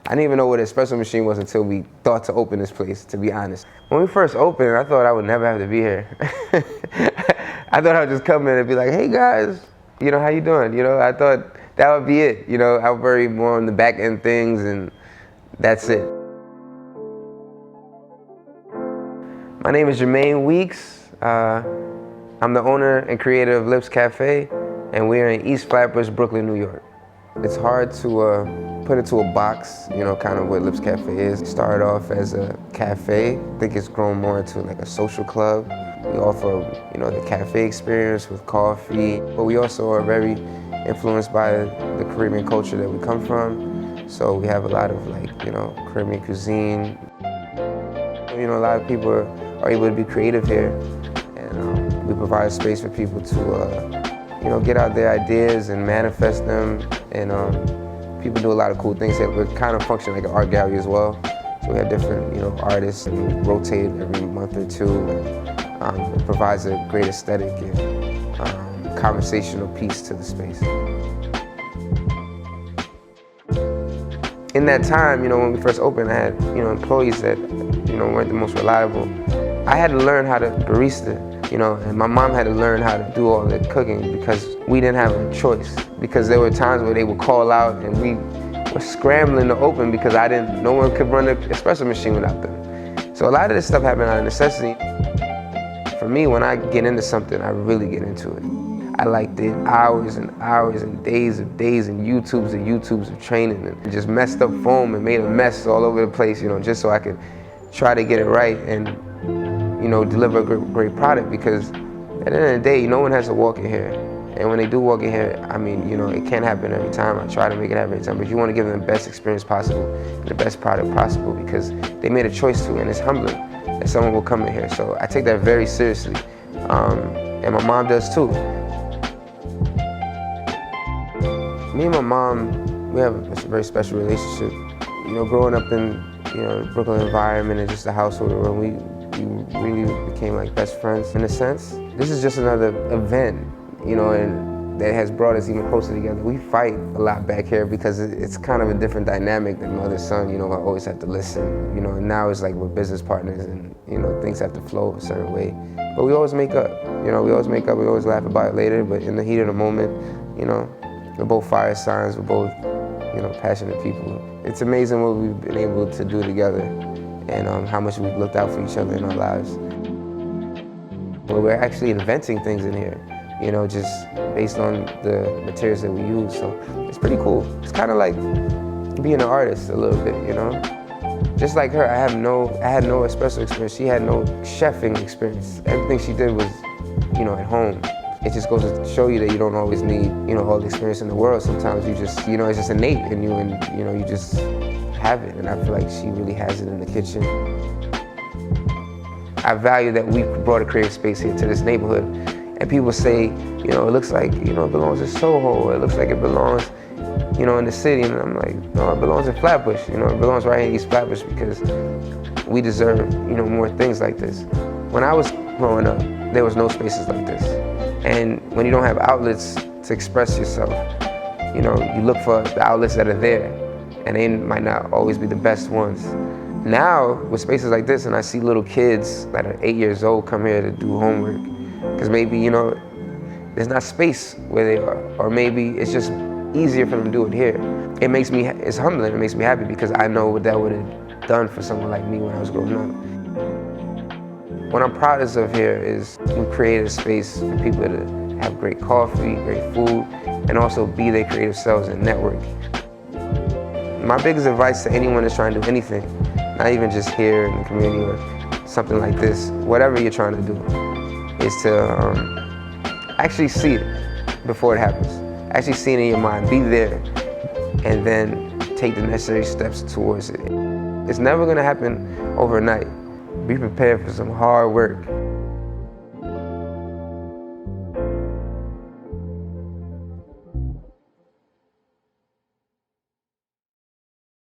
I didn't even know what an espresso machine was until we thought to open this place, to be honest. When we first opened, I thought I would never have to be here. I thought I would just come in and be like, hey guys, you know, how you doing? You know, I thought that would be it. You know, I would worry more on the back end things and that's it. My name is Jamane Weeks. I'm the owner and creator of Lips Cafe, and we're in East Flatbush, Brooklyn, New York. It's hard to put into a box, you know, kind of what Lips Cafe is. It started off as a cafe. I think it's grown more into like a social club. We offer, you know, the cafe experience with coffee, but we also are very influenced by the Caribbean culture that we come from. So we have a lot of like, you know, Caribbean cuisine. You know, a lot of people are able to be creative here, and we provide a space for people to, you know, get out their ideas and manifest them. And people do a lot of cool things here. We kind of function like an art gallery as well. So we have different, you know, artists, and we rotate every month or two. And, it provides a great aesthetic and conversational piece to the space. In that time, you know, when we first opened, I had, you know, employees that, you know, weren't the most reliable. I had to learn how to barista, you know, and my mom had to learn how to do all the cooking because we didn't have a choice. Because there were times where they would call out and we were scrambling to open because no one could run an espresso machine without them. So a lot of this stuff happened out of necessity. For me, when I get into something, I really get into it. I like did hours and hours and days and YouTubes of training and just messed up foam and made a mess all over the place, you know, just so I could try to get it right and, you know, deliver a great product, because at the end of the day, no one has to walk in here. And when they do walk in here, I mean, you know, it can't happen every time. I try to make it happen every time, but you want to give them the best experience possible and the best product possible because they made a choice to, and it's humbling that someone will come in here. So I take that very seriously, and my mom does too. Me and my mom, we have a very special relationship. You know, growing up in, you know, Brooklyn environment and just the household where we really became like best friends in a sense. This is just another event, you know, and that has brought us even closer together. We fight a lot back here because it's kind of a different dynamic than mother-son. You know, I always have to listen, you know, and now it's like we're business partners and, you know, things have to flow a certain way. But we always make up, you know, we always laugh about it later, but in the heat of the moment, you know, we're both fire signs, we're both, you know, passionate people. It's amazing what we've been able to do together and how much we've looked out for each other in our lives. But we're actually inventing things in here, you know, just based on the materials that we use. So it's pretty cool. It's kind of like being an artist a little bit, you know? Just like her, I had no espresso experience. She had no chefing experience. Everything she did was, you know, at home. It just goes to show you that you don't always need, you know, all the experience in the world. Sometimes you just, you know, it's just innate in you and, you know, you just have it. And I feel like she really has it in the kitchen. I value that we brought a creative space here to this neighborhood. And people say, you know, it looks like, you know, it belongs in Soho. It looks like it belongs, you know, in the city. And I'm like, no, it belongs in Flatbush. You know, it belongs right in East Flatbush because we deserve, you know, more things like this. When I was growing up, there was no spaces like this. And when you don't have outlets to express yourself, you know, you look for the outlets that are there, and they might not always be the best ones. Now, with spaces like this, and I see little kids that are 8 years old come here to do homework, because maybe, you know, there's not space where they are, or maybe it's just easier for them to do it here. It's humbling, it makes me happy because I know what that would have done for someone like me when I was growing up. What I'm proudest of here is we created a space for people to have great coffee, great food, and also be their creative selves and network. My biggest advice to anyone that's trying to do anything, not even just here in the community or something like this, whatever you're trying to do, is to actually see it before it happens. Actually see it in your mind, be there, and then take the necessary steps towards it. It's never gonna happen overnight. Be prepared for some hard work.